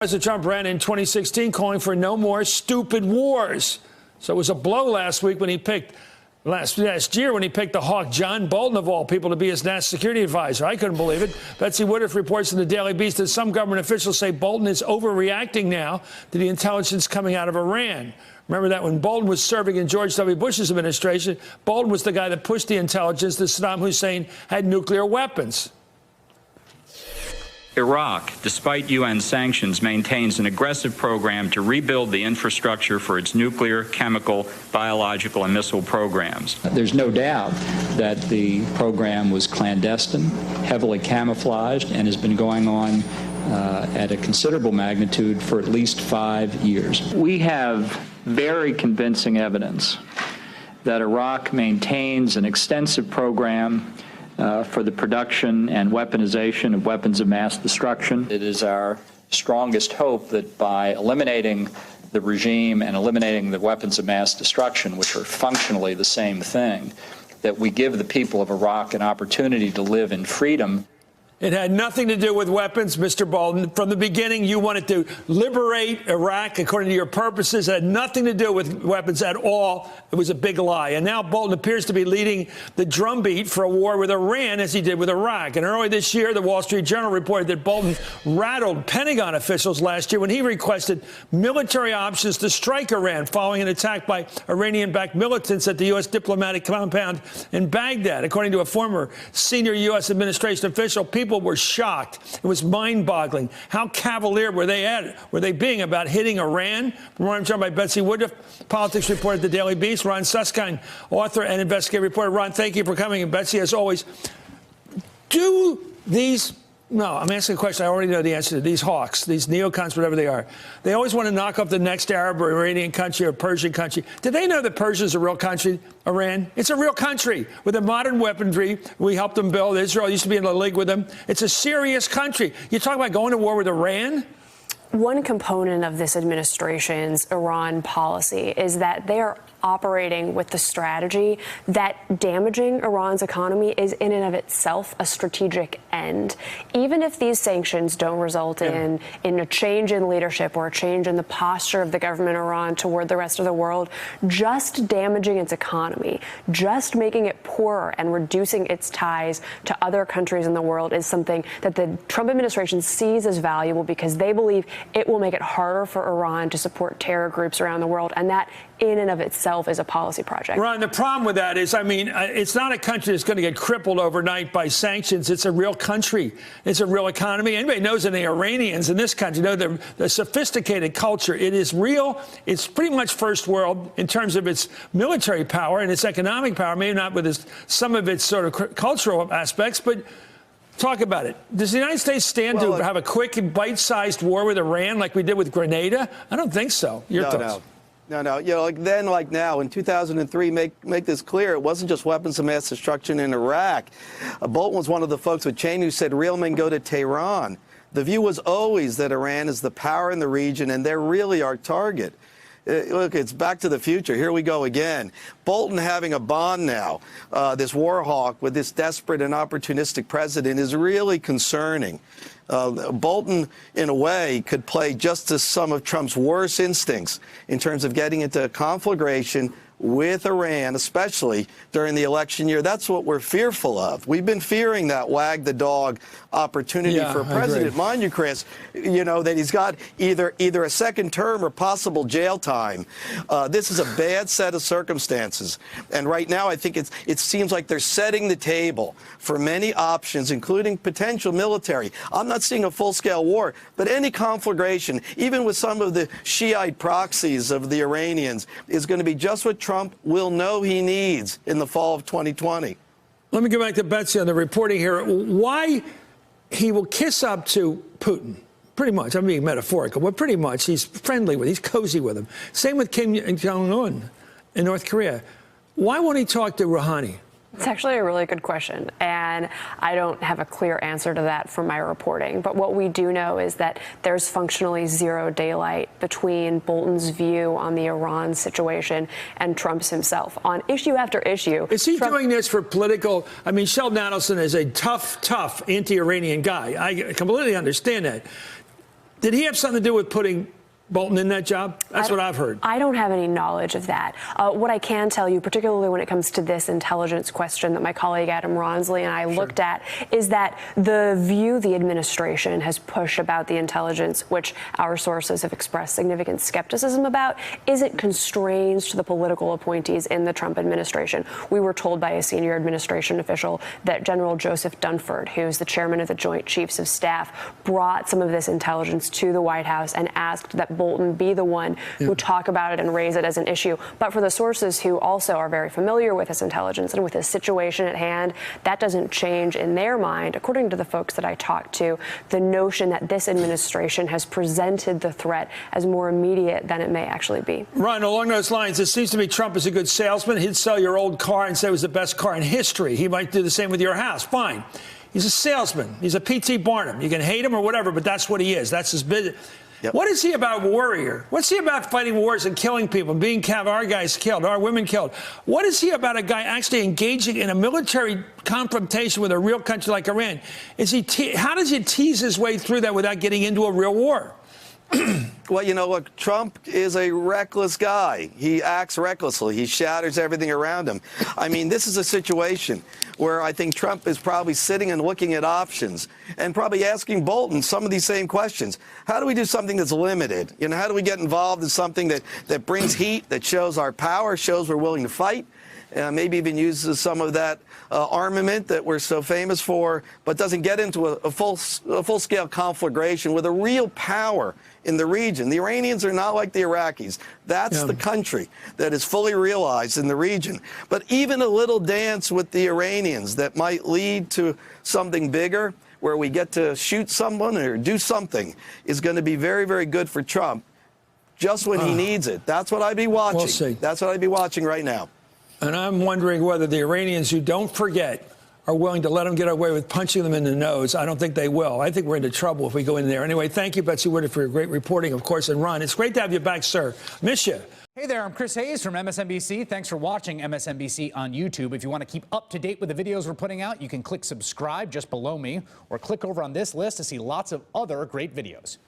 President Trump ran in 2016 calling for no more stupid wars. So it was a blow last week when he picked, last year when he picked the hawk John Bolton, of all people, to be his national security advisor. I couldn't believe it. Betsy Woodruff reports in the Daily Beast that some government officials say Bolton is overreacting now to the intelligence coming out of Iran. Remember that when Bolton was serving in George W. Bush's administration, Bolton was the guy that pushed the intelligence that Saddam Hussein had nuclear weapons. Iraq, despite UN sanctions, maintains an aggressive program to rebuild the infrastructure for its nuclear, chemical, biological, and missile programs. There's no doubt that the program was clandestine, heavily camouflaged, and has been going on at a considerable magnitude for at least 5 years. We have very convincing evidence that Iraq maintains an extensive program for the production and weaponization of weapons of mass destruction. It is our strongest hope that by eliminating the regime and eliminating the weapons of mass destruction, which are functionally the same thing, that we give the people of Iraq an opportunity to live in freedom. It had nothing to do with weapons, Mr. Bolton. From the beginning, you wanted to liberate Iraq according to your purposes. It had nothing to do with weapons at all. It was a big lie. And now Bolton appears to be leading the drumbeat for a war with Iran, as he did with Iraq. And early this year, the Wall Street Journal reported that Bolton rattled Pentagon officials last year when he requested military options to strike Iran following an attack by Iranian-backed militants at the U.S. diplomatic compound in Baghdad. According to a former senior U.S. administration official, people were shocked. It was mind-boggling. How cavalier were they being about hitting Iran? From what I'm told by Betsy Woodruff, politics reporter at the Daily Beast. Ron Suskind, author and investigative reporter. Ron, thank you for coming. And Betsy, as always, no, I'm asking a question I already know the answer to. These hawks, these neocons, whatever they are, they always want to knock off the next Arab or Iranian country or Persian country. Do they know that Persia is a real country, Iran? It's a real country with a modern weaponry. We helped them build. Israel used to be in the league with them. It's a serious country. You talk about going to war with Iran? One component of this administration's Iran policy is that they are operating with the strategy that damaging Iran's economy is in and of itself a strategic end. Even if these sanctions don't result in a change in leadership or a change in the posture of the government of Iran toward the rest of the world, just damaging its economy, just making it poorer and reducing its ties to other countries in the world is something that the Trump administration sees as valuable because they believe it will make it harder for Iran to support terror groups around the world, and that in and of itself is a policy project. Ron, the problem with that is, it's not a country that's going to get crippled overnight by sanctions. It's a real country. It's a real economy. Anybody knows that the Iranians in this country know the sophisticated culture. It is real. It's pretty much first world in terms of its military power and its economic power, maybe not with some of its sort of cultural aspects, but talk about it. Does the United States stand to have a quick and bite-sized war with Iran like we did with Grenada? I don't think so. Your thoughts? No. You know, like then, like now, in 2003, make this clear. It wasn't just weapons of mass destruction in Iraq. Bolton was one of the folks with Cheney who said real men go to Tehran. The view was always that Iran is the power in the region, and they're really our target. Look, it's back to the future. Here we go again. Bolton having a bond now, this war hawk with this desperate and opportunistic president is really concerning. Bolton, in a way, could play just as some of Trump's worst instincts in terms of getting into a conflagration with Iran, especially during the election year. That's what we're fearful of. We've been fearing that wag the dog opportunity for president. Mind you, Chris, you know, that he's got either a second term or possible jail time. This is a bad set of circumstances. And right now, I think it seems like they're setting the table for many options, including potential military. I'm not seeing a full-scale war, but any conflagration, even with some of the Shiite proxies of the Iranians, is going to be just what Trump will know he needs in the fall of 2020. Let me go back to Betsy on the reporting here. Why he will kiss up to Putin, pretty much. I'm being metaphorical, but pretty much he's friendly with, he's cozy with him. Same with Kim Jong-un in North Korea. Why won't he talk to Rouhani? It's actually a really good question, and I don't have a clear answer to that from my reporting. But what we do know is that there's functionally zero daylight between Bolton's view on the Iran situation and Trump's himself on issue after issue. Is he doing this for political? I mean, Sheldon Adelson is a tough anti-Iranian guy. I completely understand that. Did he have something to do with putting Bolton in that job? That's what I've heard. I don't have any knowledge of that. What I can tell you, particularly when it comes to this intelligence question that my colleague Adam Ronsley and I looked at, is that the view the administration has pushed about the intelligence, which our sources have expressed significant skepticism about, isn't constrained to the political appointees in the Trump administration. We were told by a senior administration official that General Joseph Dunford, who's the chairman of the Joint Chiefs of Staff, brought some of this intelligence to the White House and asked that Bolton be the one who talk about it and raise it as an issue. But for the sources who also are very familiar with this intelligence and with this situation at hand, that doesn't change in their mind, according to the folks that I talked to, the notion that this administration has presented the threat as more immediate than it may actually be. Ron, along those lines, it seems to me Trump is a good salesman. He'd sell your old car and say it was the best car in history. He might do the same with your house. Fine. He's a salesman. He's a P.T. Barnum. You can hate him or whatever, but that's what he is. That's his business. Yep. What is he about, warrior? What's he about fighting wars and killing people, being our guys killed, our women killed? What is he about a guy actually engaging in a military confrontation with a real country like Iran? How does he tease his way through that without getting into a real war? Well, you know, look, Trump is a reckless guy. He acts recklessly. He shatters everything around him. I mean, this is a situation where I think Trump is probably sitting and looking at options and probably asking Bolton some of these same questions. How do we do something that's limited? You know, how do we get involved in something that brings heat, that shows our power, shows we're willing to fight? Maybe even uses some of that armament that we're so famous for, but doesn't get into a full-scale conflagration with a real power in the region. The Iranians are not like the Iraqis. That's the country that is fully realized in the region. But even a little dance with the Iranians that might lead to something bigger, where we get to shoot someone or do something, is going to be very, very good for Trump just when he needs it. That's what I'd be watching. We'll see. That's what I'd be watching right now. And I'm wondering whether the Iranians, who don't forget, are willing to let them get away with punching them in the nose. I don't think they will. I think we're into trouble if we go in there. Anyway, thank you, Betsy Woodard, for your great reporting, of course. And Ron, it's great to have you back, sir. Miss you. Hey there, I'm Chris Hayes from MSNBC. Thanks for watching MSNBC on YouTube. If you want to keep up to date with the videos we're putting out, you can click subscribe just below me or click over on this list to see lots of other great videos.